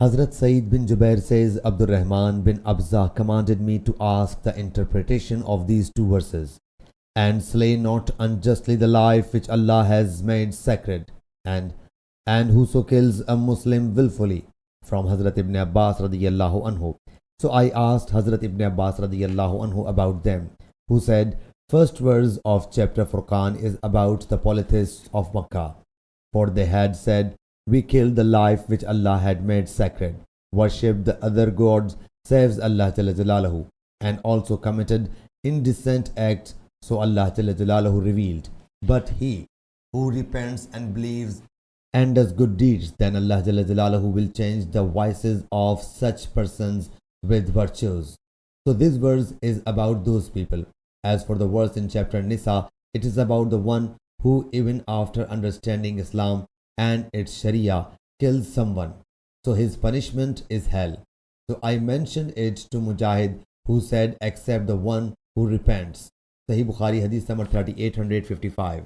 Hazrat Sayyid bin Jubair says, Abdul Rahman bin Abza commanded me to ask the interpretation of these two verses. And slay not unjustly the life which Allah has made sacred, and whoso kills a Muslim willfully. From Hazrat Ibn Abbas radiyallahu anhu. So I asked Hazrat Ibn Abbas radiyallahu anhu about them, who said, first verse of chapter Furqan is about the polytheists of Makkah. For they had said, we killed the life which Allah had made sacred, worshipped the other gods save Allah Jalla Jalaluhu, and also committed indecent acts. So Allah Jalla Jalaluhu revealed, but he who repents and believes and does good deeds, then Allah Jalla Jalaluhu will change the vices of such persons with virtues. So this verse is about those people. As for the verse in chapter Nisa, it is about the one who even after understanding Islam and its Sharia kills someone. So his punishment is hell. So I mentioned it to Mujahid, who said, except the one who repents. Sahih Bukhari Hadith number 3855.